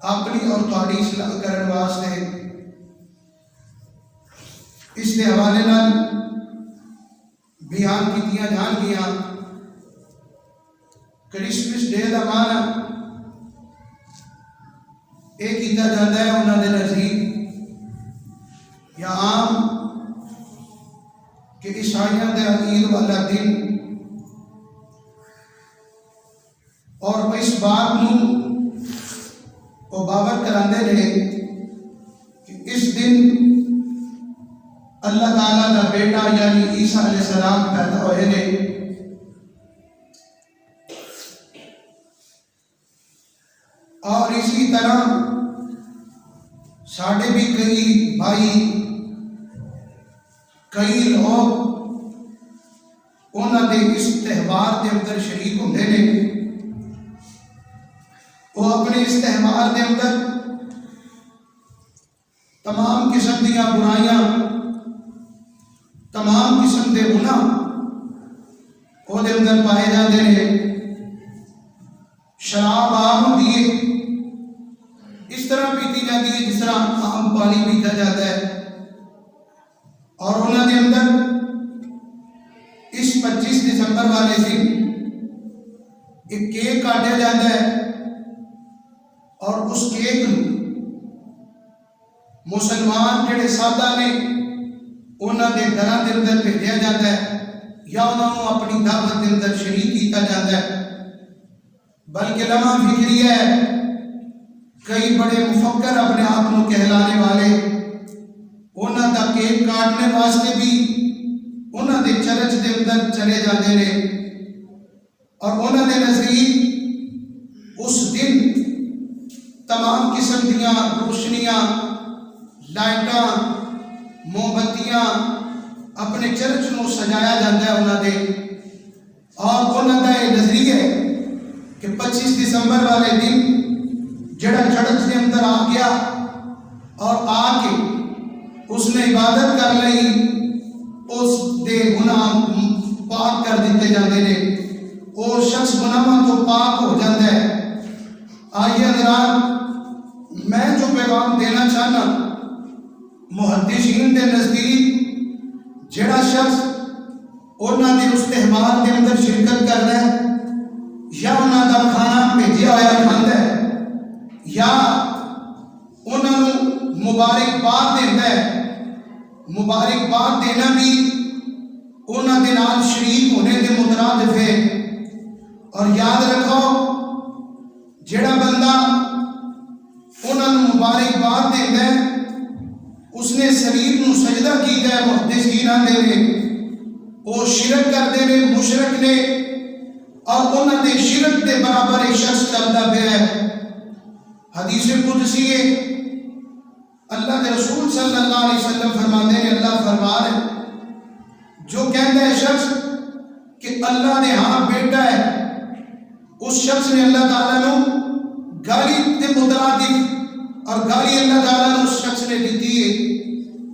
اپنی اور تھوڑی اصلاح کرنے واسطے اس کے حوالے نال بیان کیتیاں جان گیا۔ کرسمس ڈے کا معنی یہ کیتا جاتا ہے انہوں نے نزدیک یا عام کہ عیسائیوں کے عید والا دن، اور اس بات وہ باور کراندے رہے کہ اس دن اللہ تعالیٰ کا بیٹا یعنی عیسیٰ علیہ السلام پیدا ہوئے نے۔ اور اسی طرح ساڑھے بھی کئی بھائی کئی لوگ انہوں نے اس تہوار کے اندر شریک ہوتے ہیں۔ وہ اپنے اس تہوار کے اندر تمام قسم دیا برائیاں، تمام قسم کے گناہ وہ دے اندر پائے جاتے ہیں۔ شراب عام ہوتی ہے، اس طرح پیتی جاتی ہے جس طرح عام پانی پیتا جاتا ہے، اور انہوں نے اندر اس 25 دسمبر والے دن ایک کیک کاٹا جاتا ہے، اور اس کیک مسلمان جڑے سادہ نے انہوں نے گھراں دے اندر بھیجا جاتا ہے یا انہوں نے اپنی دعوت کے اندر شریک کیتا جاتا ہے۔ بلکہ لمحہ فکری ہے، کئی بڑے مفکر اپنے آپ کو کہلانے والے انہوں کا کیک کاٹنے واسطے بھی انہوں نے چرچ کے اندر چلے جاتے ہیں، اور انہوں نے نزدیک اس دن تمام قسم دیا روشنیاں، لائٹاں، موم بتیاں اپنے چرچ میں سجایا جاتا ہے انہوں نے، اور انہوں کا یہ نظریہ ہے کہ 25 دسمبر والے دن جڑا چرچ کے اندر آ گیا اور آ کے اس نے عبادت کر لی، اس دے گناہ پاک کر دیتے جاتے ہیں، وہ شخص گناہوں تو پاک ہو جاتا ہے۔ آئیے حضرات، میں جو پیغام دینا چاہنا محدثین کے نزدیک جڑا شخص انہوں نے اس تہوار کے اندر شرکت کر رہا ہے یا انہوں کا کھانا بھیجا ہوا کھانا ہے یا انہوں مبارکباد دیتا ہے، مبارکباد دینا بھی انہوں کے نال شریک ہونے کے مترادف ہے۔ اور یاد رکھو جڑا بندہ انہوں مبارکباد دیتا ہے اس نے شریف نو سجدہ کیتا ہے، محدثین آندے نے وہ شرک کرتے ہیں، مشرک نے، اور انہوں نے شرک کے برابر ایک شخص چلتا پیا ہے۔ حدیث قدسی ہے، اللہ کے رسول صلی اللہ علیہ وسلم فرماتے ہیں، اللہ فرما رہے جو کہتا ہے شخص کہ اللہ نے ہاں بیٹا ہے، اس شخص نے اللہ تعالیٰ نے گالی کے مترادف اور گالی اللہ تعالیٰ نے اس شخص نے دیتی ہے۔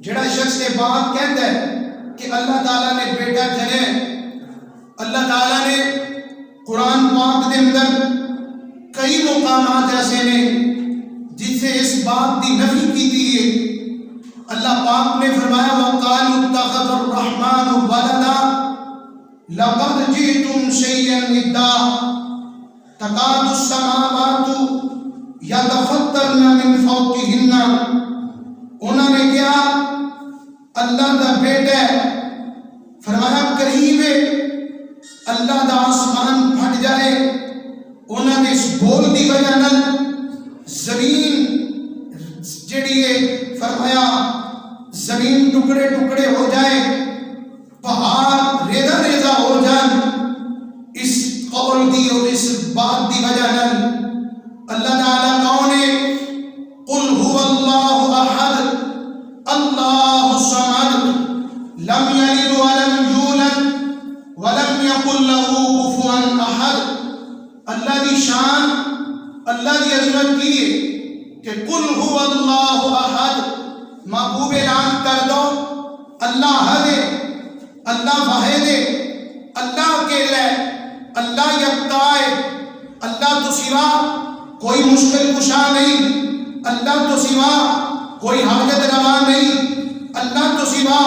جڑا شخص یہ بات کہتا ہے کہ اللہ تعالیٰ نے بیٹا جنے، اللہ تعالیٰ نے قرآن پاک کے اندر کئی مقامات ایسے نے جس سے اس بات کی نفی کی ہے۔ اللہ پاک نے فرمایا وَقَالُوا اتَّخَذَ الرَّحْمَنُ وَلَدًا لَقَدْ جِئْتُمْ شَيْئًا إِدًّا تَكَادُ السَّمَاوَاتُ يَتَفَطَّرْنَ مِنْ فَوْقِهِنَّ، انہوں نے کیا اللہ دا بیٹا ہے، فرمایا قریب ہے اللہ دا آسمان پھٹ جائے۔ انہوں نے اس بول دی وجہ نال زمین جڑی ہے فرمایا زمین ٹکڑے ٹکڑے ہو جائے، پہاڑ ریزہ ریزہ ہو جان، اس قول دی اور اس بات دی وجہ نال اللہ تعالیٰ کون ہے؟ قل هو اللہ احد اللہ الصمد لم یلد ولم یولد ولم یکن له کفوا احد۔ اللہ دی شان، اللہ دی عظمت کی ہے کہ قل هو اللہ احد، محبوب اعلان کر دو اللہ حد ہے، اللہ واحد ہے، اللہ اکیلا ہے، اللہ یکتا ہے، اللہ تو سوا کوئی مشکل کشا نہیں، اللہ تو سوا کوئی حاجت روا نہیں، اللہ تو سوا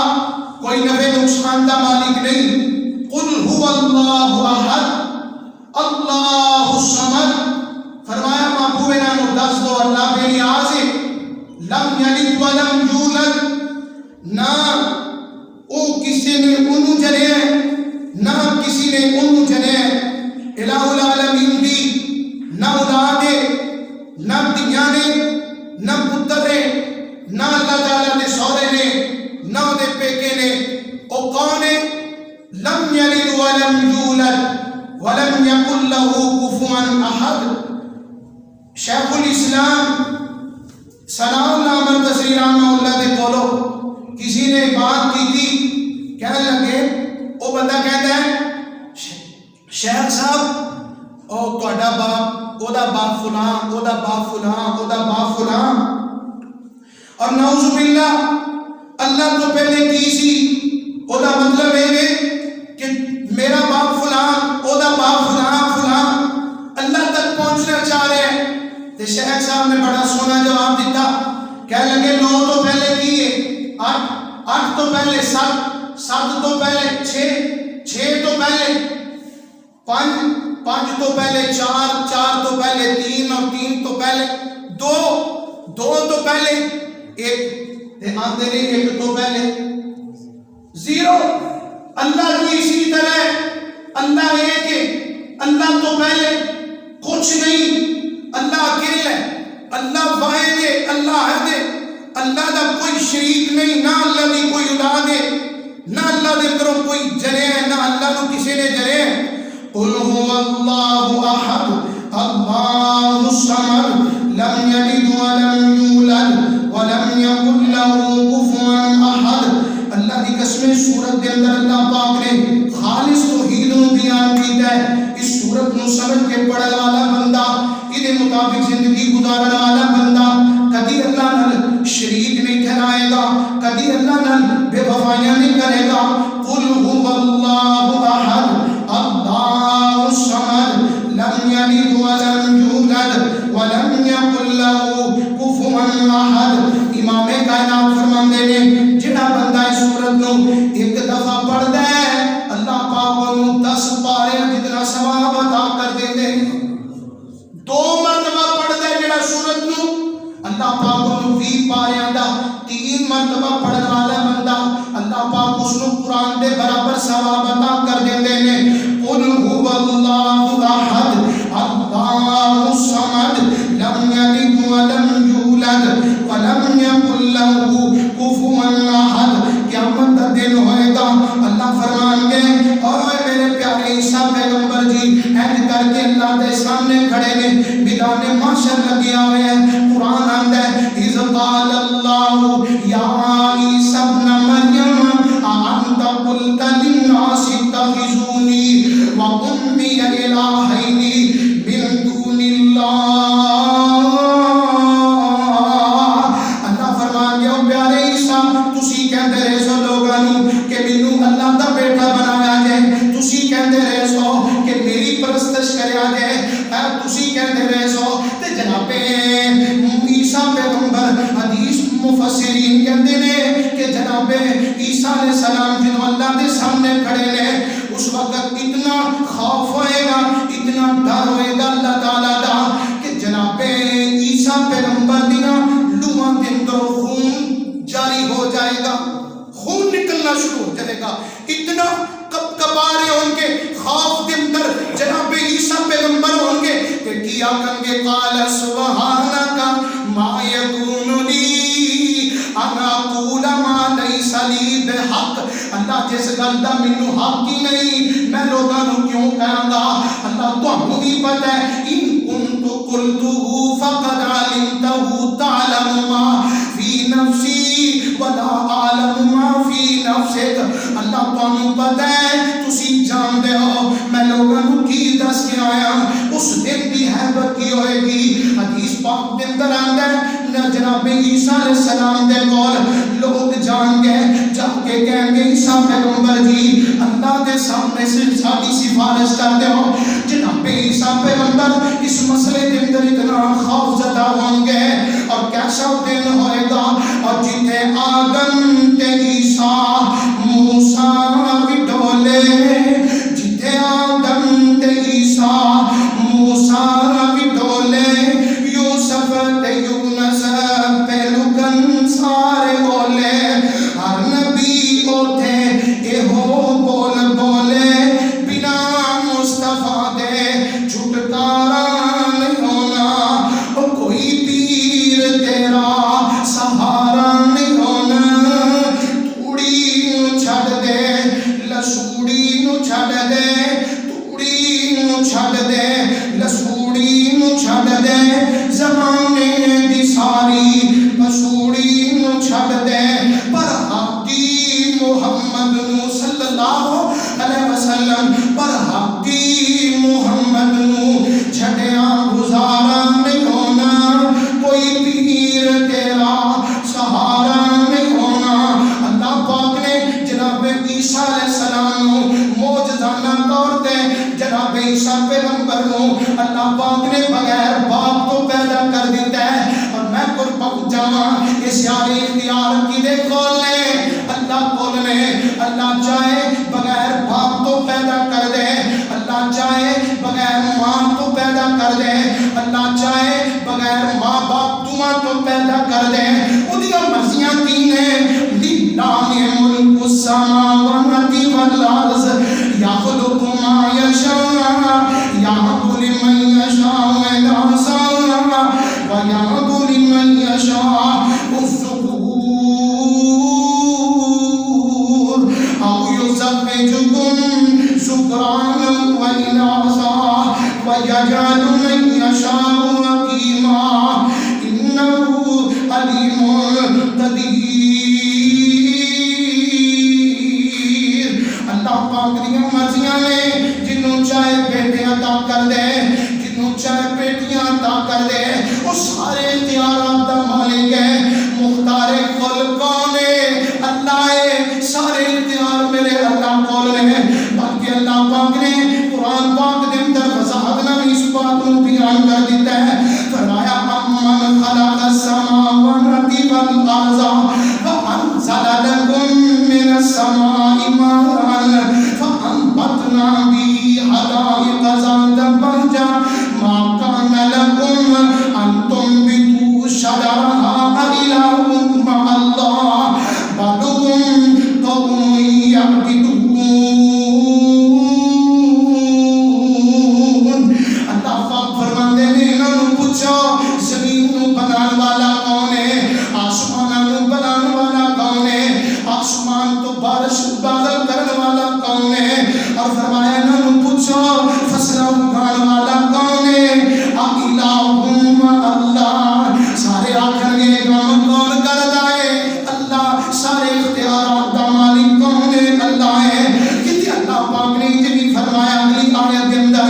کوئی نفع نقصان کا مالک نہیں۔ قل هو اللہ احد اللہ الصمد، فرمایا محبوب نانو دس دو اللہ بے نیاز ہے، لم یلد ولم یولد، نہ او کسی نے انہوں جنے نہ کسی نے انہوں جنے، الہ العالمین دی نہ اولاد نہ دیانے نہ پتر نہ اللہ تعالیٰ دے سورے نے نہ دے پیکے نے، او کون ہے؟ لم یلد ولم یولد ولم یکن لہ کفوا احد۔ شیخ الاسلام ثناء اللہ مرکزی رحمہ اللہ دے کولو کسی نے بات کی تھی، کہنے لگے، او بندہ کہتا ہے شیخ صاحب او تہاڈا باپ، او دا باپ فلاں، او دا باپ فلاں، او دا باپ فلاں، اور نعوذ باللہ اللہ تو پہلے کی سی، او دا مطلب ہے کہ میرا باپ فلاں، او دا باپ فلاں فلاں اللہ تک پہنچنا چاہ رہے ہیں۔ تو شیخ صاحب نے بڑا سونا جواب دیتا، کہنے لگے 9 تو پہلے کیے، 8 تو پہلے 7 تو پہلے 6 تو پہلے 5 تو پہلے 4 تو پہلے 3 اور 3 تو پہلے 2 تو پہلے 1 آتے نہیں، 1 تو پہلے 0۔ اللہ کی اسی طرح اللہ ایک ہے، اللہ تو پہلے کچھ نہیں، اللہ اکیلا ہے، اللہ واحد ہے، اللہ احد ہے، اللہ دا کوئی شریک نہیں، نہ اللہ دی کوئی اولاد ہے، نہ اللہ دے اندروں کوئی جنے ہے، نہ اللہ نو کسی نے جنے ہے۔ قل هو اللہ احد اللہ الصمد لم یلد ولم یولد ولم یکن لہ کفوا احد۔ اللہ دی قسم سورت دے اندر اللہ پاک نے خالص توحید نو بیان کیتا ہے۔ اس سورت نو سمجھ کے پڑھن والا بندہ، ادھے مطابق زندگی گزارن والا بندہ کبھی اللہ نال شریک نہیں ٹھہرائے گا، کبھی اللہ نال بے وفائیاں نہیں کرے گا۔ قل هو اللہ احد اللہ الصمد لم یلد ولم یولد ولم یکن لہ کفوا احد۔ امام کائنات فرماندے نے جڑا بندہ اس سورت نو ایک دفعہ پڑھدا ہے، اللہ پاک انہوں 10 پارے جتنا ثواب عطا کر دیندے۔ 2 مرتبہ پڑھدا ہے جڑا سورت نو، اللہ پاک انہوں 20 پاریاں دا 3 مرتبہ پڑھن والا بندہ اللہ پاک اس نو قرآن دے برابر ثواب عطا کر دیندے نے۔ قل هو اللہ احد اللہ الصمد لم یلد ولم یولد ولم یکن لہ کفوا احد۔ قیامت کا دن ہوئے گا، اللہ فرمان گے اور میرے پیارے عیسیٰ پیغمبر جی اینڈ کر کے اللہ دے سامنے کھڑے نے، میدان محشر لگیا ہوئے ہیں۔ قرآن آندا ہے اذ قال اللہ یا عیسیٰ ابن مریم اانت قلت للناس اتخذونی وامي الہین من دون اللہ۔ اللہ فرمان گیا پیارے عیسیٰ تسی کہندے رہے سو لوگانوں کہ مینوں اللہ دا بیٹا بنایا جائے، تسی کہندے رہے سو کہ میری پرستش کریا جائے، تسی کہندے رہے سو تے جناب عیسیٰ پیغمبر حدیث مفسرین کہندے نے کہ جناب عیسیٰ علیہ السلام جنہوں اللہ دے سامنے کھڑے نے اس وقت اتنا خوف ہوئے گا، اتنا ڈر ہوئے گا اللہ تعالیٰ دا کہ جناب عیسیٰ پیغمبر دینا لوہاں دے اندر خون جاری ہو جائے گا، خون نکلنا شروع ہو جائے گا، اتنا کبارے ہوں گے، خوف دے اندر جناب عیسیٰ پیغمبر ہوں گے کہ کیا کہیں گے قال سبحانکا ما یکون لی ان اقول ما لیس لی بحق۔ اللہ جس گل دا مینوں حق ہی نہیں میں لوگاں نوں کیوں کہاں گا؟ اللہ تانوں بھی پتہ ہے ان کنت قلتہ فقد علمتہ تعلم ما فی نفسی ولا اعلم ما فی نفسک۔ اللہ تانوں پتہ ہے تسی جان دے ہو میں لوگاں نوں کی دس کے آیا، اس دن دی حیبت کی ہوئے گی۔ حدیث پاک دے اندر آندا ہے جناب عیسیٰ علیہ السلام دے کول لوگ جان گئے، جا کے کہیں گے عیسیٰ پیغمبر جی اللہ دے سامنے سے ساری سفارش کر دے ہو، جناب عیسیٰ پیغمبر اس مسئلے کے اندر اتنا خوف زدہ ہوں گے اور کیسا دن ہوئے گا اور جتنے آدم تے عیسیٰ موسیٰ بھی ڈولے جتنے آدم تے عیسیٰ موسیٰ بھی ڈولے یوسف تے یونس پہلوکن سارے بولے ہر نبی اوتھے ایہو بول بولے بنا مصطفیٰ دے چھٹکارا نہیں ہونا کوئی پیر تیرا سہارا نہیں ہونا توڑی نو چھڑ دے لسوڑی نو چھڑ دے توڑی نو چھڑ دے لسوڑی نو چھڑ دے زمانے دی ساری مسوڑی نو چھڑ دے پر حقی محمد نو صلی اللہ علیہ وسلم پر حقی محمد نو چھڑیا گزارا نہیں ہونا کوئی پیر تیرا سہارا نہیں ہونا اللہ پاک نے جناب عیسیٰ علیہ السلام نو موجزانہ طور تے جناب عیسیٰ پیغمبر نو اللہ پاک نے بغیر باپ تو پیدا کر دیتا ہے اور میں پر پہنچ جاواں اس یاری اختیار کی دے کھولنے اللہ کھولنے اللہ چاہے بغیر باپ تو پیدا کر دے اللہ چاہے بغیر ماں تو پیدا کر دے اللہ چاہے بغیر ماں باپ دعا تو پیدا کر دے اُدھیا مرضیاں تینے لِلَّهِ مُلْكُ السَّمَاوَاتِ وَالْأَرْضِ يَخْلُقُ مَا يَشَاءُ يَهَبُ لِمَن يَشَاءُ إِنَاثًا وَيَهَبُ لِمَن يَشَاءُ الذُّكُورَ أَوْ يُزَوِّجُهُمْ ذُكْرَانًا وَإِنَاثًا وَيَجْعَلُ مَن يَشَاءُ عَقِيمًا إِنَّهُ عَلِيمٌ قدیر اللہ پاک دیا مرضیاں نے جنہوں چاہے بیٹے عطا کر دے جنہوں چاہے بیٹیاں عطا کر دے وہ سارے اختیارات دا مالک ہے مختار کل کون ہے اللہ ہے سارے اختیار میرے اللہ کول نے بلکہ اللہ پاک نے قرآن پاک دے اندر وضاحت نامی اس بات کو بیان کر دیتا ہے فرمایا امن خلق السماوات والارض وانزل لكم من السماء ماء فانبتنا به حدائق ذات بهجة ما كان لكم ان تنبتوا شجرها إله مع الله بل هم قوم يعبدون اللہ پاک فرماندے نے انہوں پوچھو زمین نو بنان والا کون ہے آسمان نو بنان والا کون ہے آسمان تو بارش بادل کرنے والا کون ہے اور فرمایا انہوں پوچھو فصل اگان والا کون ہے الہم اللہ سارے آخر گے کام کون کرتا ہے اللہ سارے اختیارات دا مالک کون ہے اللہ ہے کہ اللہ پاک نے یہ بھی فرمایا اگلی آیت کے اندر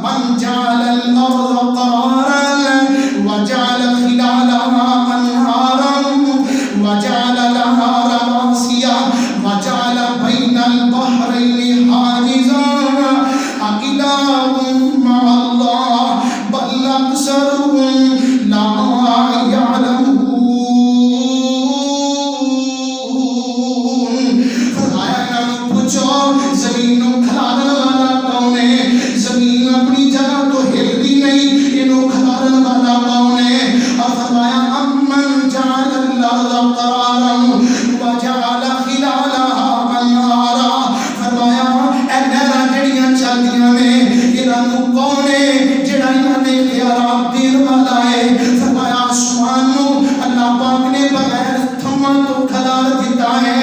من جعل الارض قرارا وجعل خلالها انهارا وجعل لها رواسي وجعل بين البحرين حاجزا أإله مع الله بل أكثرهم لا يعلمون فرمایا انہوں پوچھو زمین کھلالن والا کون ہے زمین اپنی جگہ تو ہلتی نہیں انہوں کھلالن والا کون ہے اور فرمایا امن جعل الارض قرارا وجعل خلالها انہارا فرمایا اے نہراں جڑیاں چلدیاں نے انہاں کون ہے جڑا انہاں دے اختیارات دین والا ہے فرمایا آسمان نو اللہ پاک نے بغیر تھما تو کھلال دیتا ہے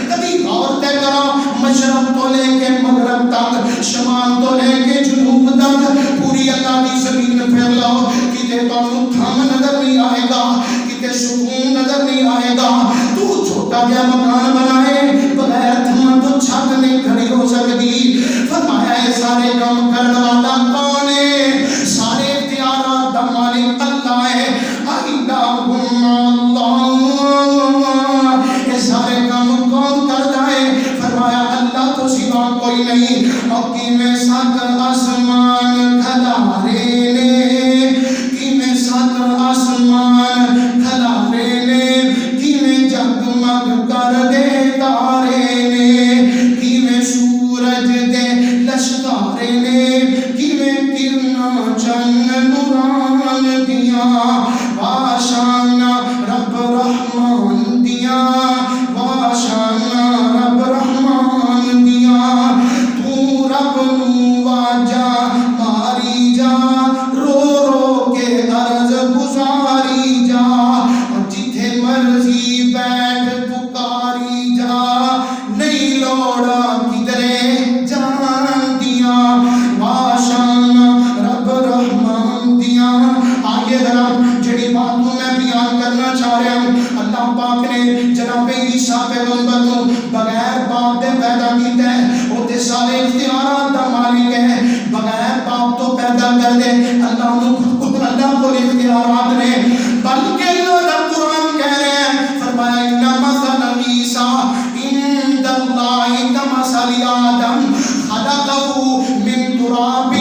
کبھی غور تے کرو مشرق تو لے کے مغرب تک شمال تو لے کے جنوب تک پوری اللہ دی زمین پھیل لو کتے تو تھم نظر نہیں آئے گا کتے سکون نظر نہیں آئے گا تو چھوٹا جا مکان بنائے بغیر تھما تو چھت نہیں کھڑی ہو سکتی فرمایا ہے سارے کام کرنے والا کون ہے سارے اختیارات دا مالک اللہ ہے الہم اللہ یہ سارے کام کون کرتا ہے فرمایا اللہ تو سوا کوئی نہیں اور کی میں سات آسمان سات آسمان کھلارے نے کیویں جگمگ کر دے تارے نے کیویں سورج دے لشکارے نے کیویں کرنا چن نوران دیاں واشانا رب رحمان دیاں واشانا رب رحمان دیاں تو رب نو واجا ماری جا رو رو کے عرض گزاری جا اور جتھے مرضی بیٹھ پکاری جا نہیں لوڑا کدرے جان دیاں واشانا رب رحمان دیاں آئیے ذرا جڑی بات میں بیان کرنا چاہ رہا ہوں اللہ پاک نے جناب عیسیٰ پیغمبر کو بغیر باپ دے پیدا کیتا ہے وہ تے سارے اختیارات دا مالک ہے بغیر باپ تو پیدا کر دے اللہ کو اختیارات نے بلکہ اللہ قرآن کہہ رہے ہیں فرمایا ان مثل عیسیٰ عند اللہ کمثل آدم خلقہ من تراب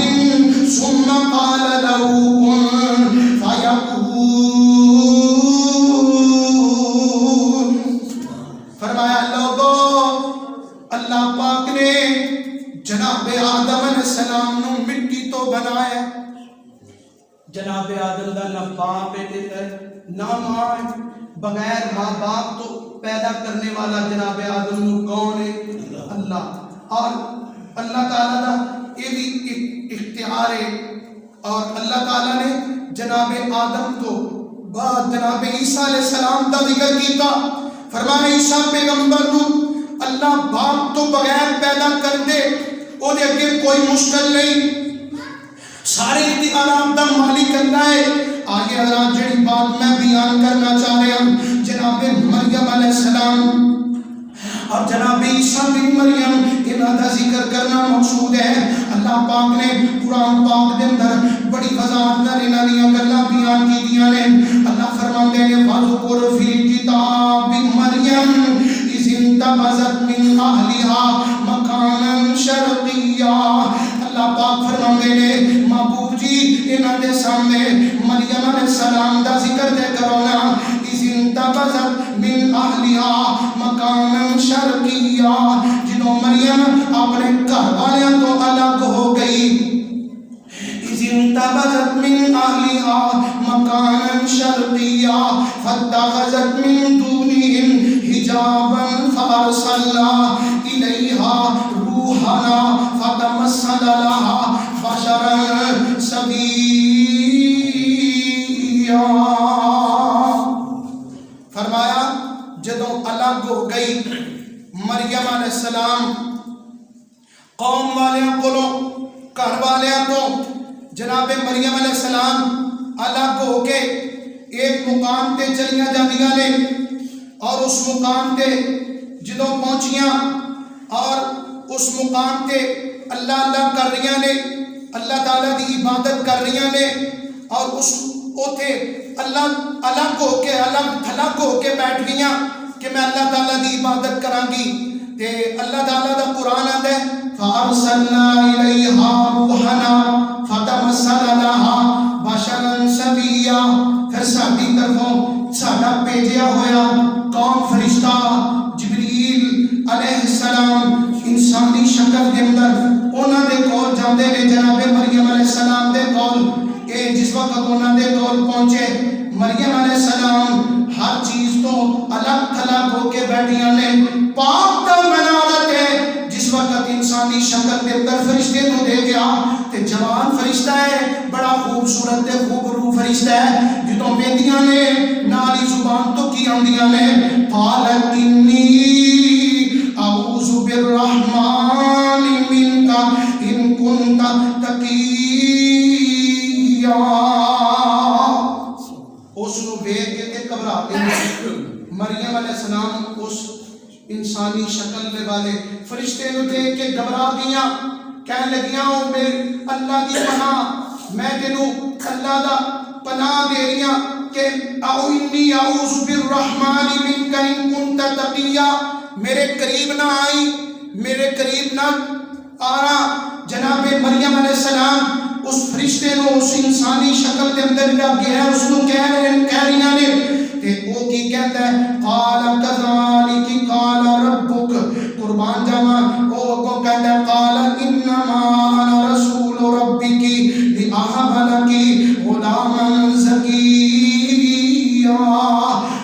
ثم قال له كن فيكون فرمایا لوگو اللہ پاک نے جناب آدم علیہ السلام نو مٹی تو بنایا جناب آدم دا نہ باپ ہے نہ ماں ہے بغیر ماں باپ تو پیدا کرنے والا جناب آدم نو کون ہے اللہ اور اللہ تعالیٰ دا یہ بھی ایک اختیار ہے اور اللہ تعالیٰ نے جناب آدم تو بعد جناب عیسیٰ علیہ السلام دا ذکر کیتا فرمایا عیسیٰ پیغمبر نو اللہ باپ تو بغیر پیدا کر دے او دے اگے کوئی مشکل نہیں سارے اختیارات دا مالک اللہ ہے آگے حضرات جڑی بات میں بیان کرنا چاہ رہا ہوں جناب مریم علیہ السلام اور جناب عیسیٰ بن مریم انہاں دا ذکر کرنا مقصود ہے اللہ پاک نے قرآن پاک دے اندر بڑی وضاحت نال انہاں دیاں گلاں بیان کیتیاں نے اللہ فرماندے نے وَذْكُرْ فِي الْكِتَابِ مَرْيَمَ إِذِ انتبذت من اہلها مکانا شرقیا اللہ پاک فرماندے نے محبوب جی انہاں دے سامنے مریم علیہ السلام دا ذکر دے کرو نا إِذِ انتبذت من اہلها مکانا شرقیا جنہوں مریم اپنے گھر والیاں تو الگ ہو گئی إِذِ انتبذت من اہلها مکانا شرقیا فاتخذت من دونهم حجابا فارسلنا الیہا روحنا فتمثل لها بشرا سویا فرمایا جدوں الگ ہو گئی مریم علیہ السلام قوم والیاں کو گھر والیاں تو جناب مریم علیہ السلام الگ ہو کے ایک مقام تے چلیاں جاندیاں نے اور اس مقام تے جدوں پہنچیاں اور اس مقام تے اللہ اللہ کر رہی نے اللہ تعالیٰ دی عبادت کر رہی نے اور اس اوتھے اللہ الگ ہو کے الگ ہو کے بیٹھ گئیاں کہ میں اللہ تعالیٰ دی عبادت کراں گی تے اللہ تعالیٰ دا قرآن آتا ہے فَأَرْسَلْنَا إِلَيْهَا رُوحَنَا فَتَمَثَّلَ لَهَا بَشَرًا سَوِيًّا پھر ساڈی طرفوں ساڈا بھیجیا ہویا قوم فرشتہ جبریل علیہ السلام انسانی شکل کے اندر انہاں دے کول جاندے نے جناب مریم علیہ السلام دے کول اے جس وقت انہاں دے کول پہنچے مریم علیہ السلام ہر چیز تو الگ تھلگ ہو کے بیٹھیاں نے پاک دا منارت ہے جس وقت انسانی شکل کے اندر فرشتے کو دے گیا تے جوان فرشتہ ہے بڑا خوبصورت تے خوبرو فرشتہ ہے جدوں بیندیاں نے نالی زبان تو کی آندیاں نے قالت انی اعوذ بالرحمن منک ان کنت تقیا اس نو دیکھ کے گھبرا گئی مریم علیہ السلام اس انسانی شکل میں والے فرشتے نو دیکھ کے گھبرا گیا کہنے لگیاں او میرے اللہ دی پناہ میں تینو اللہ دا پناہ دے رہی ہوں کہ انی اعوذ بالرحمن منک ان کنت تقیا میرے قریب نہ آئی میرے قریب نہ آ جناب مریم علیہ السلام اس فرشتے نو اس انسانی شکل دے اندر جڑا گیا اس نو کہہ رہیاں نے تے او کی کہتا ہے قال کذالک قال ربک قربان جاواں او کو کہتا ہے قال انما انا رسول ربک لاہب لک غلاما زکیا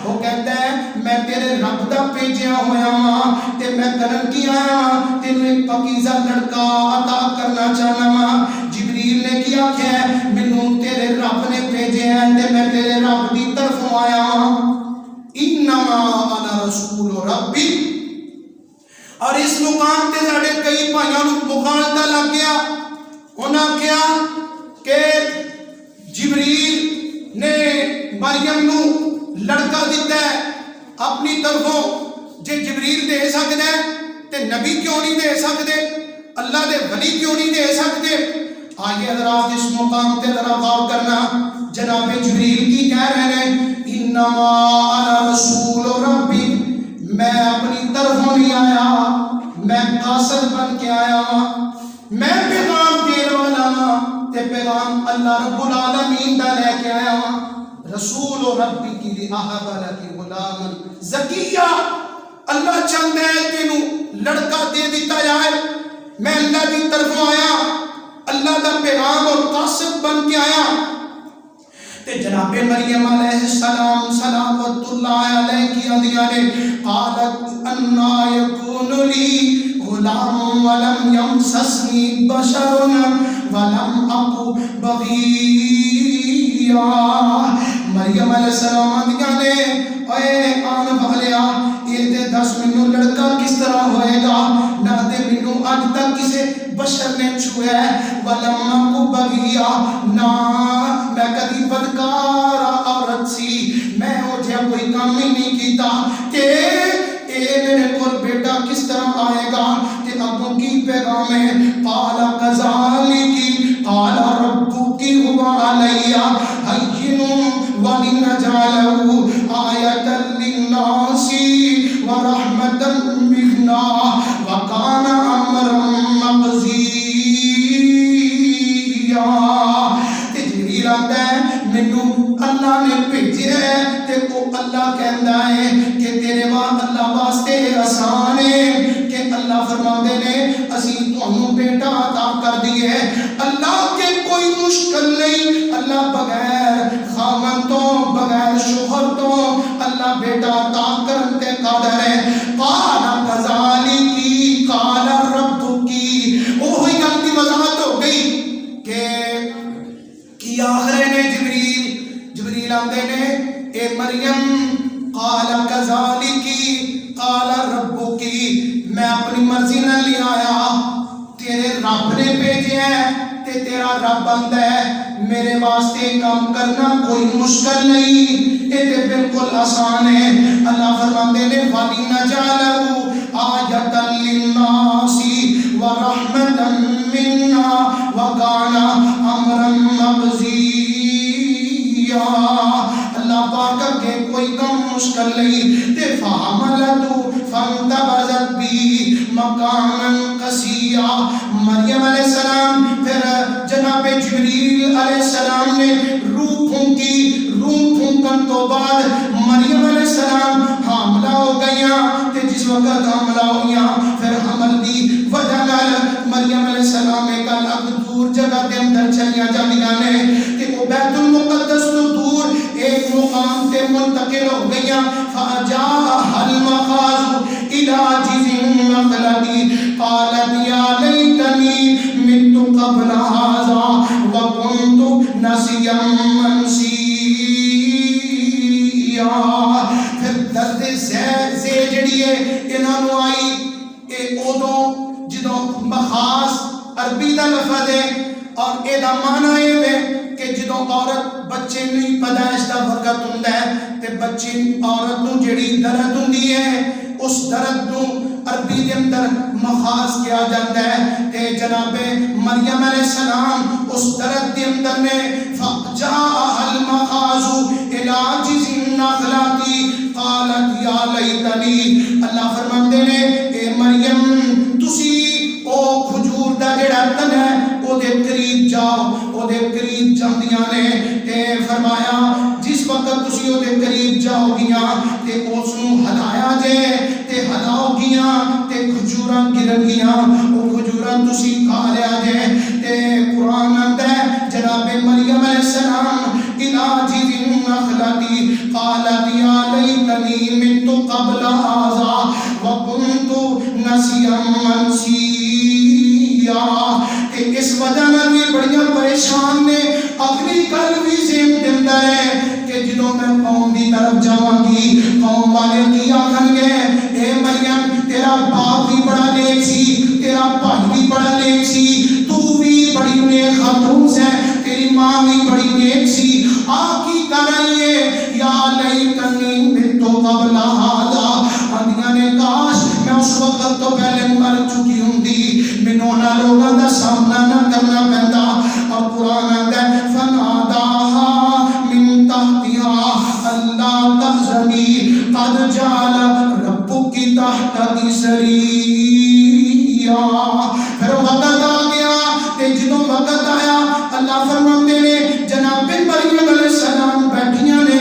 وہ کہتا ہے میں تیرے رب دا بھیجیا ہویا ہاں تے میں کرن کی آیا ہاں تینوں ایک پاکیزہ لڑکا عطا کرنا چاہنا ہاں جبریل نے کیا کہا مینوں تیرے رب نے بھیجیا ہے تے میں تیرے رب دی طرفوں آیا ہاں انما انا رسول ربی اور اس مقام تے ساڈے کئی بھائیاں نوں مغالطہ لگ گیا انہاں کہا کہ جبریل نے مریم نو لڑکا دیتا ہے اپنی طرفوں جے جبریل دے سکتا ہے تے نبی کیوں نہیں دے سکتے اللہ دے ولی کیوں نہیں دے سکتے آئیے حضرات اس مقام تے ذرا غور کرنا جناب جبریل کی کہہ رہے ہیں انما انا رسول ربی میں اپنی طرفوں نہیں آیا میں قاصد بن کے آیا میں پیغام دینے والا تے پیغام اللہ رب العالمین دا لے کے آیا رسول ربی کی لاہب لک غلاما زکیہ اللہ چاہتا ہے تینوں لڑکا دے دیتا جائے میں اللہ کی طرفوں آیا اللہ دا پیغام اور قاصد بن کے آیا تے جناب مریم علیہ السلام صلوات اللہ علیہ کی اندیاں نے قالت انا یکون لی غلام ولم یمسسنی بشر ولم اکو بغیا مریم علیہ السلام اندیاں نے اے آن والیا یہ تے دس منو لڑکا کس طرح ہوئے گا نہ تے منو آج تک کسے بشر نے چھویا ہے ولم اکو بغیا نہ میں کدی بدکار عورت سی میں ہو جہاں کوئی کام ہی نہیں کیتا کہ اے میرے کول بیٹا کس طرح آئے گا کہ ابو کی پیغام ہے قال کذالک قال ربک هو علی هین ولنجعله آیۃ للناس ورحمۃ منا وکان امرا مقضیا جبریل آتا ہے مینوں اللہ نے بھیجیا ہے تے وہ اللہ کہندا ہے کہ تیرے اللہ واسطے آسان ہے کہ اللہ فرماندے نے اسی تانوں بیٹا عطا کر دیے اللہ کے کوئی مشکل نہیں اللہ بغیر خامن تو بغیر شوہر تو اللہ بیٹا عطا کرن تے قادر ہے قال کذالک قال ربک وہی گل کی وضاحت ہو گئی کہ آخر نے جبریل آندے نے اے مریم قال کذالک قال ربک میں اپنی مرضی نہ لے آیا تیرے رب نے بھیجا ہے تے تیرا رب آندا ہے میرے واسطے کام کرنا کوئی مشکل نہیں یہ تے بالکل آسان ہے اللہ فرماندے نے وَلِنَجْعَلَهُ آیَةً لِلنَّاسِ وَرَحْمَةً مِنَّا وَكَانَ أَمْرًا مَقْضِيًّا اللہ پاک کے کوئی کم مشکل نہیں تے فَحَمَلَتْهُ فَانْتَبَذَتْ بِهِ مَكَانًا قَصِيًّا مریم علیہ السلام پھر جناب جبریل علیہ السلام نے روح پھونکن تو بعد مریم علیہ السلام حاملہ ہو گئیاں تے جس وقت حاملہ ہوئیاں پھر حمل دی وجہ نال مریم علیہ السلام ایک الگ دور جگہ دے اندر چلیاں جاندیاں نے تے وہ بیت المقدس تو دور ایک مقام تے منتقل ہو گئیاں فَجَاءَ الْمَخَاضُ إِلَى جِذِعِ النَّخْلَةِ قَالَتْ يَا لَيْتَنِي مِتُّ قَبْلَ هَذَا وَكُنْتُ نَسِيًّا مَنْسِيًّا پھر درد زے جڑی ہے انہاں نوں آئی اے اودوں جدوں مخاص عربی دا لفظ ہے اور اے دا معنی ہے کہ جدوں عورت بچے نہیں پیدائش دا وقت ہوندا ہے تے بچی عورت نوں جڑی درد ہوندی ہے اس درد نوں عربی دے اندر مخاص کیا جاتا ہے تے جناب مریم علیہ السلام اس درد دے اندر نے فَجَاءَ الْمَخَاضُ إِلَى جِذِعِ النَّخْلَةِ قَالَتْ يَا لَيْتَنِي اللہ فرماندے نے اے مریم تسی او کھجور دا جڑا تن ہے او دے قریب جاؤ او وقت تسی او دے قریب جاؤ گیاں تے اس نو ہلایا جے تے ہلاؤ گیاں تے کھجوراں گرن گیاں او کھجوراں تسی کھا لیا جے تے قرآن آندا ہے جناب مریم علیہ السلام علاج النخلتی قالت یا لیتنی مت قبل هذا وکنت نسیا منسیا تے اس وجہ نال بھی بڑیاں پریشان نے اگلی گل بھی ذہن دے اندر ہے کہ جدوں میں قوم دی طرف جاواں گی قوم والے کی آکھن گے اے مریم تیرا باپ بھی بڑا نیک سی تیرا بھائی بھی بڑا نیک سی تو بھی بڑی نیک خاتون ہے تیری ماں بھی بڑی نیک سی آ کی کر رہی ہے یا لیتنی مت قبل هذا اندیاں نے کاش میں اس وقت تو پہلے مر چکی ہوندی مینوں انہاں لوگاں دا سامنا نہ کرنا پیندا اور قرآن آندا ہے فناداها من تحتها الا تحزنی قد جعل ربک تحتک سریا پھر وقت آ گیا تے جدوں وقت آیا اللہ فرماندے نے جناب مریم علیہ السلام بیٹھیاں نے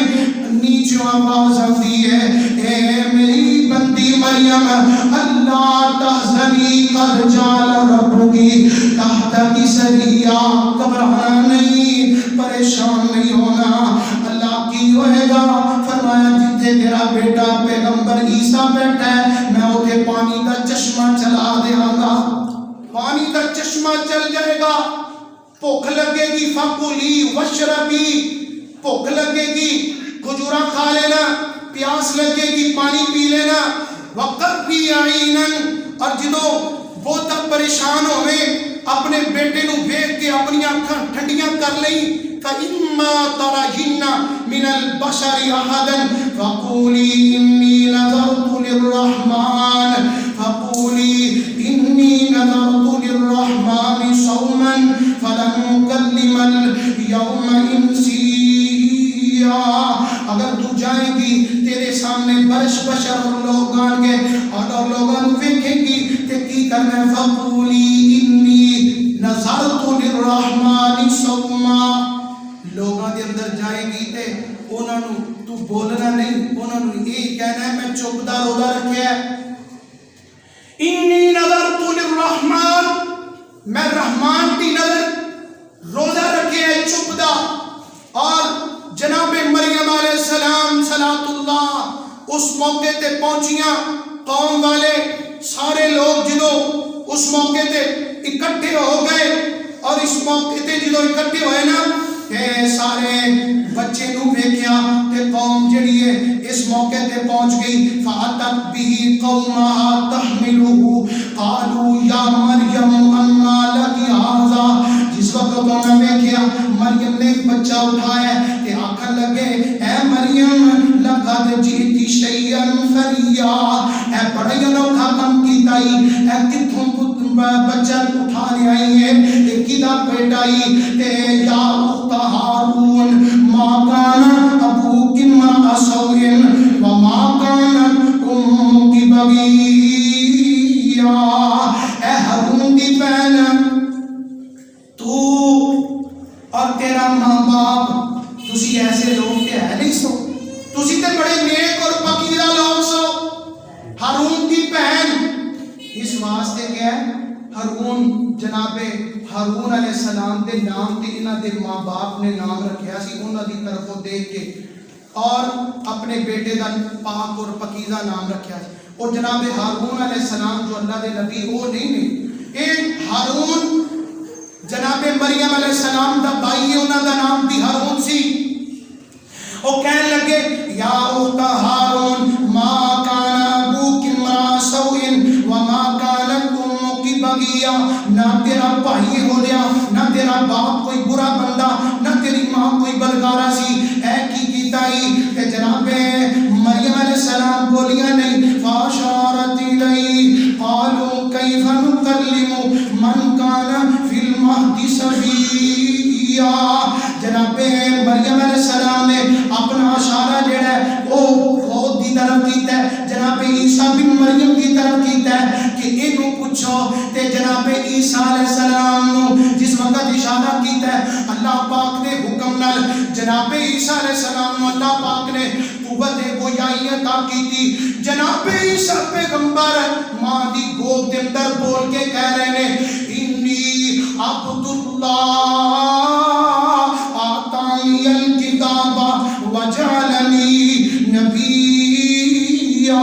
نیچے آواز آتی ہے اے میری بندی مریم اللہ تحزنی قد جعل ربک تحتک سریا گھبرانا نہیں پریشان نہیں ہونا اللہ کی ہوئے گا فرمایا جتنے تیرا بیٹا پیغمبر عیسیٰ بیٹھا ہے میں اوتھے پانی کا چشمہ چلا دیاں گا پانی کا چشمہ چل جائے گا بھوک لگے گی فکلی وشربی بھوک لگے گی کھجورا کھا لینا پیاس لگے گی پانی پی لینا وقرری عینن اور جدو وہ تک پریشان ہوئے اپنے بیٹے نو ویکھ کے اپنی آنکھاں ٹھنڈیاں کر لئی فَإِمَّا تَرَيِنَّ مِنَ الْبَشَرِ أَحَدًا فَقُولِي إِنِّي نَذَرْتُ لِلرَّحْمَنِ فَقُولِي إِنِّي نَذَرْتُ لِلرَّحْمَنِ صَوْمًا فَلَنْ أُكَلِّمَ الْيَوْمَ إِنْسِيًّا اگر تو جائے گی تیرے سامنے برش بشر اور لوگ آن گے اور لوگوں ویکھیں گی تے کی کرنا ہے فَقُولِي إِنِّي نَذَرْتُ لِلرَّحْمَنِ صَوْمًا لوگاں دے اندر جائے گی تے انہاں نو تو بولنا نہیں انہاں نو یہ کہنا ہے میں چپ دا روزہ رکھیا ہے انی نظرت للرحمن میں رحمان کی نظر روزہ رکھیا ہے چپ دا اور جناب مریم علیہ السلام صلاۃ اللہ اس موقع تے پہنچیاں قوم والے سارے لوگ جدو اس موقع تے اکٹھے ہو گئے اور اس موقع تے جدو اکٹھے ہوئے نا کہ سارے بچے نو ویکھیا تے قوم جڑی ہے اس موقع تے پہنچ گئی فاتت به قومها تحمله قالوا یا مریم انا لک هذا جس وقت انہوں نے ویکھیا مریم نے ایک بچہ اٹھایا تے آکھن لگے اے مریم لقد جئت شیئا فریا اے بڑا انوکھا کام کیتا ہی اے کتھوں بچہ اٹھا لے آئی ہے اے کدا بیٹا ہی تے یا اخت ہارون ما کان ابوک امرأ سوء وما كانت امک بغیا اے ہارون کی بہن تو اور تیرا ماں باپ تسی ایسے لوگ تے ہے نہیں سو تسی تے بڑے نیک اور پاکیزہ لوگ سو ہارون کی بہن اس واسطے کیا ہے ہارون جناب ہارون علیہ السلام دے نام تے انہاں دے ماں باپ نے نام رکھیا سی انہاں دی طرفوں دیکھ کے اور اپنے بیٹے دا پاک اور پاکیزہ نام رکھیا سی اور جناب ہارون علیہ السلام جو اللہ دے نبی وہ نہیں اے ہارون جناب مریم علیہ السلام دا بھائی ہے انہاں دا نام بھی ہارون سی وہ کہنے لگے یا اخت ہارون ما کان ابوک امرأ سوء وما کانت امک بغیا نہ تیرا بھائی ہو لیا نہ تیرا باپ کوئی برا بندہ نہ تیری ماں کوئی بدکارا سی اے کی کیتا ہی کہ جناب مریم علیہ السلام بولیاں نہیں فاشارت الیہ قالوا کیف نکلم من کان فی المہد صبیا جناب مریم علیہ السلام نے اپنا اشارہ جڑا ہے وہ خود دی طرف کیتا ہے جناب عیسیٰ بن مریم کی طرف کیتا ہے کہ اینو پوچھو تے جناب عیسیٰ علیہ السلام نو جس وقت اشارہ کیتا ہے اللہ پاک نے حکم نال جناب عیسیٰ علیہ السلام نو سچائی عطا کی. جناب عیسیٰ پیغمبر ماں دی گود دے اندر بول کے کہہ رہے نے انی عبداللہ آتانی الکتاب وجعلنی نبیا.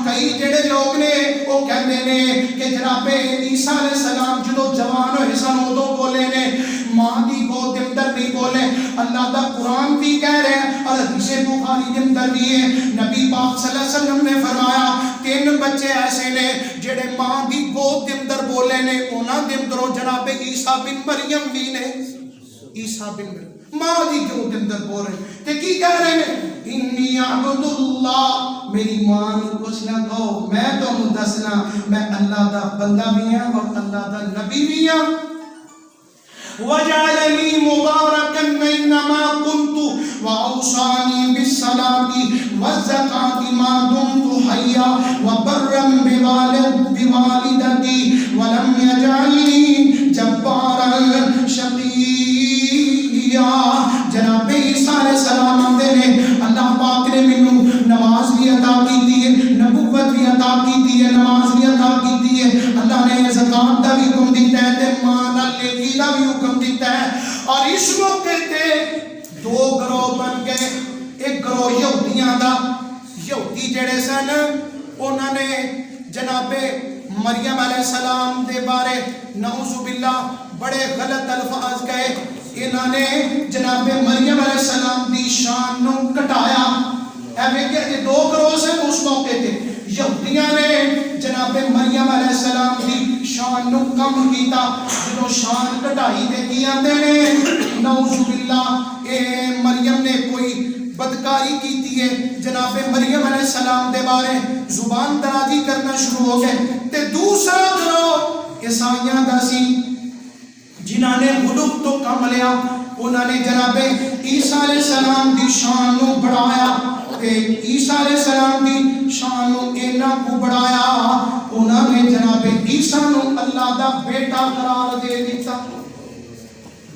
کئی جڑے لوگ نے وہ کہتے نے کہ جناب عیسیٰ علیہ السلام جدو جوان ہوئے سن ادو بولے نے, ماں دی گود دے اندر نہیں بولے. اللہ دا قرآن بھی کہہ رہے ہیں اور حدیث بخاری دے اندر بھی ہے. نبی پاک صلی اللہ علیہ وسلم نے فرمایا 3 بچے ایسے نے جڑے ماں دی گود دے اندر بولے نے, انہاں دے اندروں جناب عیسیٰ بن مریم بھی نے. عیسیٰ بن مریم ماں دی گود دے اندر بول رہے تے کی کہہ رہے ہیں انی عبداللہ. میری ماں نو کچھ نہ کہو, میں تمہیں دسنا میں اللہ دا بندہ بھی ہوں اور اللہ دا نبی بھی ہوں. وجعلنی مبارکا اینما کنت واوصانی بالصلاة والزکاة ما دمت حیا وبرا بوالدتی ولم یجعلنی جبارا شقیا. جناب عیسیٰ علیہ السلام آتے نے اللہ پاک نے مینوں نماز بھی عطا کی ہے, نبوت بھی عطا کی ہے, نماز بھی عطا کی ہے. اللہ نے زکات دا بھی حکم دیتا ہے تے ماں نال نیکی دا بھی حکم دیتا ہے. اور اس موقع تے 2 گروہ بن گئے. ایک گروہ یہودیاں دا, یہودی جڑے سن انہاں نے جناب مریم علیہ السلام دے بارے نعوذ باللہ بڑے غلط الفاظ کہے. انہاں نے جناب مریم علیہ السلام دی شان نو گھٹایا. ایویں کہ 2 گروہ سے اس موقع تے یہودیاں نے جناب مریم علیہ السلام دی شان نو کم کیتا. جدوں شان گھٹائی تے کی آندے نے نعوذ باللہ اے مریم نے کوئی بدکاری کیتی ہے. جناب مریم علیہ السلام دے بارے زبان درازی کرنا شروع ہو گئے. تے دوسرا گروہ عیسائیاں دا سی جنہاں نے غلو تو کم لیا. انہاں نے جناب عیسیٰ علیہ السلام دی شان نو بڑھایا تے عیسیٰ علیہ السلام دی شان نو اینا کو بڑھایا انہاں نے جناب عیسیٰ نو اللہ دا بیٹا قرار دے دیتا.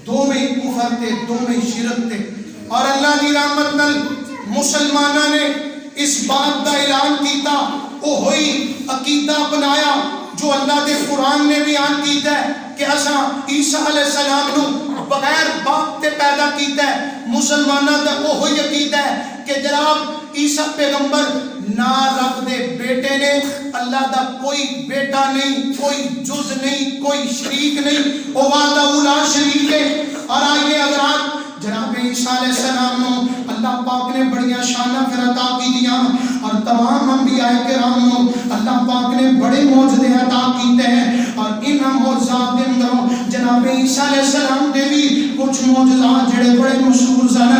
دوویں کفر تے دوویں شرک تے. اور اللہ دی رحمت نال مسلماناں نے اس بات دا اعلان کیتا, او ہوئی عقیدہ بنایا جو اللہ دے قرآن نے بیان کیتا ہے کہ اساں عیسیٰ علیہ السلام نو بغیر باپ تے پیدا کیتا ہے. مسلماناں دا او ہوئی عقیدہ ہے کہ جناب عیسیٰ پیغمبر نہ رب دے بیٹے نے, اللہ دا کوئی بیٹا نہیں, کوئی جز نہیں, کوئی شریک نہیں, او وحدہ لا شریک ہے. اور آئیے حضرات جناب عیسیٰ علیہ السلام نو اللہ پاک نے بڑیاں شانہ پھر عطا کی دیاں اور تمام انبیاء کرام نو اللہ پاک نے بڑے معجزے عطا کیتے ہیں. اور ان معجزات دے اندر جناب عیسیٰ علیہ السلام دے بھی کچھ معجزات جڑے بڑے مشہور سن.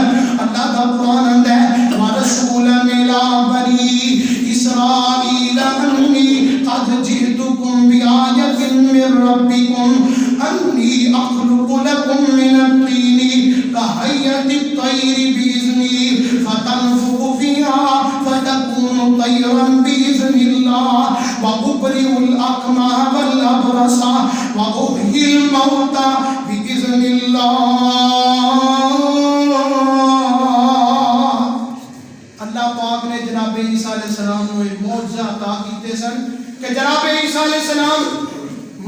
اللہ دا قرآن آندا ہے وَرَسُولًا إِلَىٰ بَنِي إِسْرَائِيلَ أَنِّي قَدْ جِئْتُكُم بِآيَةٍ مِّن رَّبِّكُمْ أَنِّي أَخْلُقُ لَكُم مِّنَ الطِّينِ كَهَيْئَةِ الطَّيْرِ بِإِذْنِي فَتَنفُخُ فِيهَا فَتَكُونُ طَيْرًا بِإِذْنِ اللَّهِ وَأُبْرِئُ الْأَكْمَهَ وَالْأَبْرَصَ وَأُحْيِي الْمَوْتَىٰ بِإِذْنِ اللَّهِ. اللہ پاک نے جناب عیسیٰ علیہ السلام کو ایک معجزہ عطا کیتے سن کہ جناب عیسیٰ علیہ السلام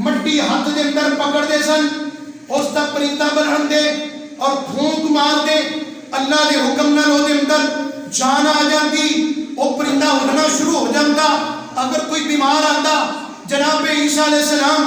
مٹی ہاتھ دے اندر پکڑ دے سن, اس دا پرندہ بنان دے اور پھونک مار دے, اللہ دے حکم نال او دے اندر جان آ جاندی, او پرندہ اڑنا شروع ہو جاندا. اگر کوئی بیمار آندا جناب عیسیٰ علیہ السلام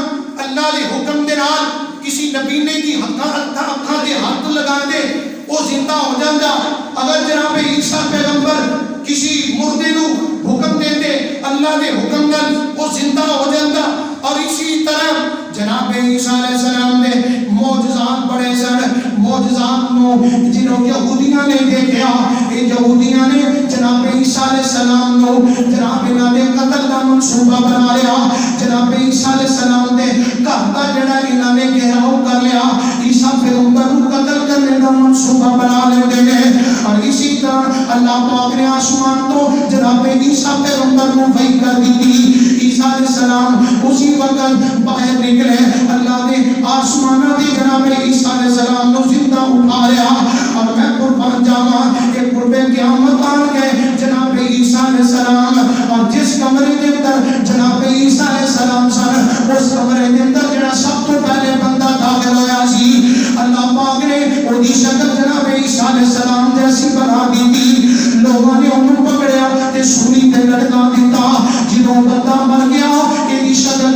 اللہ دے حکم دے نال کسی نبی نے دی اکھاں دے ہاتھ لگا دے او زندہ ہو جاندا. اگر جناب عیسیٰ پیغمبر کسی مردے نو حکم دے دے اللہ دے حکم نال او زندہ ہو جاندا. اور اسی طرح جناب عیسیٰ علیہ السلام نے معجزات بڑے سن. معجزات نو جنہوں یہودیاں نے دیکھا, یہ یہودیاں نے جناب عیسیٰ علیہ السلام نو جناب انہاں دے قتل دا منصوبہ بنا لیا. جناب عیسیٰ علیہ السلام دے گھر دا جڑا انہاں نے گھیراؤ کر لیا, عیسیٰ پیغمبر کو قتل کرنے دا منصوبہ بنا لیندے نے. اور اسی طرح اللہ پاک نے آسمان تو جناب عیسیٰ پیغمبر کو وحی کر دی. عیسیٰ علیہ السلام اسی وقت باہر نکلے, اللہ نے آسمانہ دی جناب عیسیٰ علیہ السلام کو زندہ اٹھا لیا. اور میں قربان جاواں کہ قرب قیامت آن گئے جناب عیسیٰ اس کمرے دے اندر جڑا سب تو پہلے بندہ داخل ہویا سی اللہ پاک نے اودی شکل جناب عیسیٰ علیہ السلام جیسی بنا دی تھی لوگوں نے انہوں پکڑیا تے سولی تے لٹکا دیتا جدوں بندہ مر گیا ایدی شکل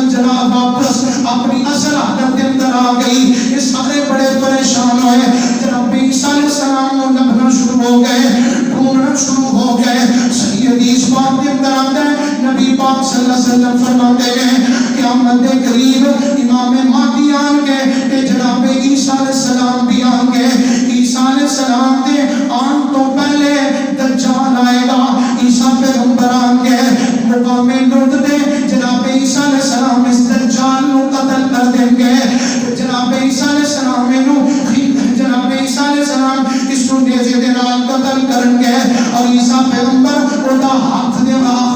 جناب واپس اپنی اصل حالت کے اندر آ گئی یہ سارے بڑے پریشان ہوئے جناب عیسیٰ علیہ السلام کو لبنا شروع ہو گئے ڈھونڈنا شروع ہو گئے صحیح حدیث پاک کے اندر آتا ہے نبی پاک صلی اللہ علیہ وسلم فرماتے ہیں قیامت قریب امام مہدی آن کے تے جناب عیسیٰ علیہ السلام بھی آن کے عیسیٰ علیہ السلام دے آن تو پہلے دجال آئے گا عیسیٰ پیغمبر آن کے مقام لرد دے جناب عیسیٰ علیہ السلام اس دجال نو قتل کر دیں گے جناب عیسیٰ علیہ السلام جناب عیسیٰ علیہ السلام اس کو نیزے دے نال قتل کریں گے اور عیسیٰ پیغمبر اودا ہاتھ دے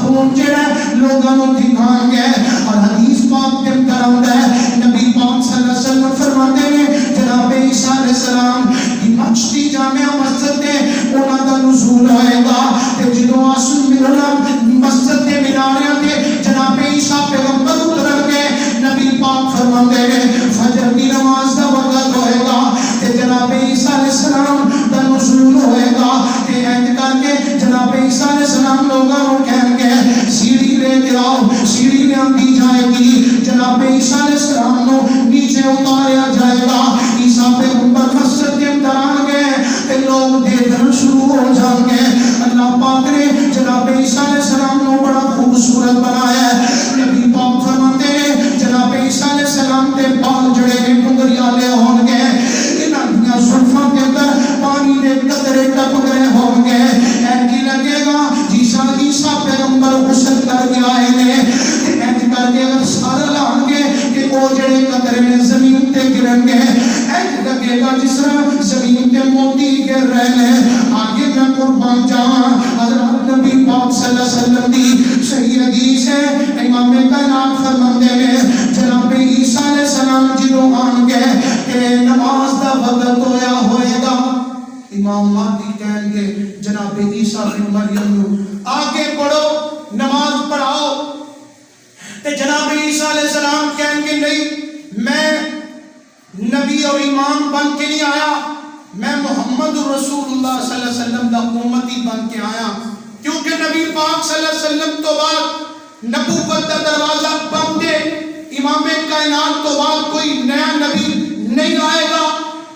خون جڑا لوگاں نو دکھائیں گے اور حدیث پاک کے اندر آتا ہے نبی پاک صلی اللہ علیہ وسلم فرماتے ہیں جناب عیسیٰ علیہ السلام دمشق کی جامع مسجد تے انہاں دا نزول ہوئے گا تے جدوں آسمان مسجد کے میناریاں تے جناب عیسیٰ پیغمبر اتر کے نبی پاک فرماتے ہیں فجر کی نماز دا وقت ہوئے گا تے جناب عیسیٰ علیہ السلام دا نزول ہوئے گا تے اینج کر کے جناب عیسیٰ علیہ السلام لوگاں کو کہن گے سیڑھی لے کے آؤ سیڑھی لے آندی جائے گی جناب عیسیٰ علیہ السلام کو نیچے اتاریا جائے گا عیسیٰ پیغمبر مسجد کے اندر آن گئے تے لوگ دیکھنا شروع ہو جان گے اللہ پاک نے جناب عیسیٰ علیہ السلام کو بڑا خوبصورت بنایا ہے نبی پاک فرماتے ہیں جناب عیسیٰ علیہ السلام تے بال جڑے نے ڈنگریالے ہون گے انہاں دیاں زلفاں کے اندر پانی دے قطرے ٹپک رہے ہون گے اینج لگے گا عیسیٰ پیغمبر غسل کر کے آئے نے اینج کر کے اگر سارا لان گے کہ وہ جڑے قطرے نے زمین تے گرن گے اینج لگے گا جس طرح زمین تے موتی گر رہے ہیں آگے میں قربان جاواں حضرت نبی پاک صلی اللہ علیہ وسلم دی صحیح حدیث ہے امام کائنات فرماتے ہیں جناب عیسیٰ علیہ السلام جدوں آن گئے کہ نماز دا وقت ہوئے گا امام مہدی کہیں گے جناب عیسیٰ بن مریم نو آگے پڑھو نماز پڑھاؤ تے جناب عیسیٰ علیہ السلام کہیں گے نہیں میں نبی اور امام بن کے نہیں آیا میں محمد رسول اللہ صلی اللہ علیہ وسلم دا امتی بن کے آیا کیونکہ نبی پاک صلی اللہ علیہ وسلم تو بعد نبوت دا دروازہ بند ہے امام کائنات تو بعد کوئی نیا نبی نہیں آئے گا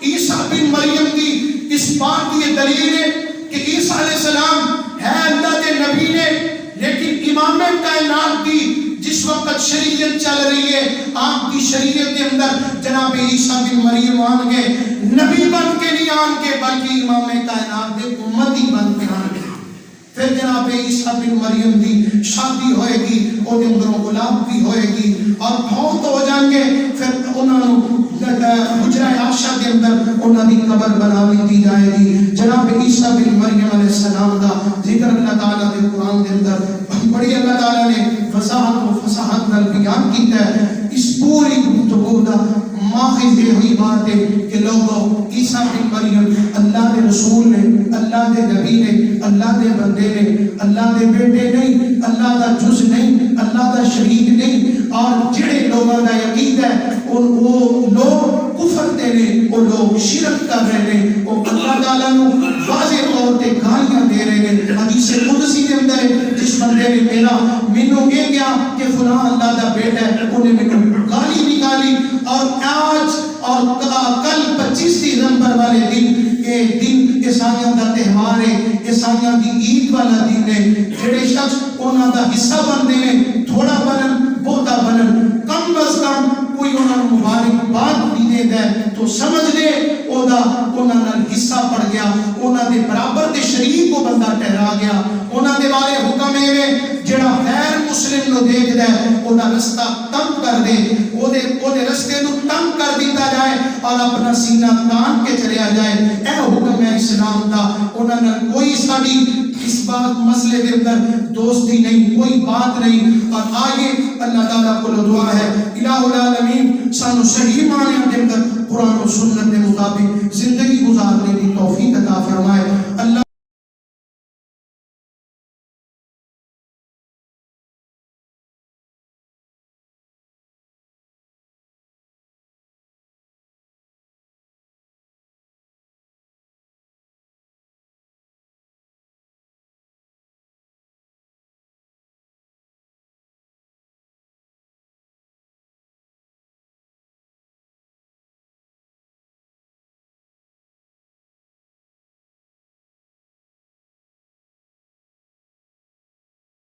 عیسیٰ بن مریم دی اس بات کی دلیل ہے کہ عیسیٰ علیہ السلام ہے اللہ دے نبی نے لیکن امام کائنات کی جس وقت شریعت چل رہی ہے آپ کی شریعت کے اندر جناب عیسیٰ بن مریم آن گے نبی بن کے نہیں آن کے بلکہ امام کائنات دے امتی بن کے آن گے پھر جناب عیسیٰ بن مریم دی شادی ہوئے گی اور اندروں اولاد بھی ہوئے گی اور بہت ہو جائیں گے پھر انہوں حجرہ عائشہ کے اندر انہوں کی قبر بنا دی جائے گی جناب عیسیٰ بن مریم علیہ السلام دا ذکر اللہ تعالیٰ دے قرآن کے اندر بڑی اللہ تعالیٰ نے وضاحت و فصاحت نال بیان کیتا ہے اس پوری گفتگو دا ماخذ یہ ہوئی بات ہے کہ لوگوں عیسیٰ بن مریم اللہ دے رسول نے اللہ دے نبی نے اللہ دے بندے نے اللہ دے بیٹے نہیں اللہ دا جز نہیں اللہ دا شریک نہیں اور جڑے لوگوں دا یقین ہے وہ لوگ کفر دے رہے وہ لوگ شرک کر رہے ہیں وہ اللہ تعالیٰ نو واضح طور تے گالیاں دے رہے ہیں حدیث قدسی کے اندر جس بندے نے میرا مینوں یہ کیا کہ فلاں اللہ دا بیٹا ہے انہیں مینوں گالی نکالی اور آج اور کل 25 دسمبر والے دن یہ دن عیسائیوں دا تہوار ہے عیسائیوں دی عید والا دن ہے جڑے شخص انہاں دا حصہ بنتے ہیں تھوڑا بنن بہتا بنن کم از کم کوئی انہاں مبارکباد بھی دے دے تو سمجھ لے انہاں نال حصہ پڑ گیا انہاں دے برابر دے شریک کو بندہ ٹھہرا گیا انہاں دے بارے حکم ہے جڑا غیر مسلم نو دیکھ دے انہاں رستہ تنگ کر دے او دے رستے نو تنگ کر دیتا جائے اور اپنا سینہ تان کے چلیا جائے اے حکم ہے اسلام دا انہاں نال کوئی ساڈی اس بات مسئلے کے اندر دوستی نہیں کوئی بات نہیں اور آگے اللہ تعالیٰ کو دعا ہے الہ العالمین سانو صحیح معنی کے اندر قرآن و سنت کے مطابق زندگی گزارنے کی توفیق عطا فرمائے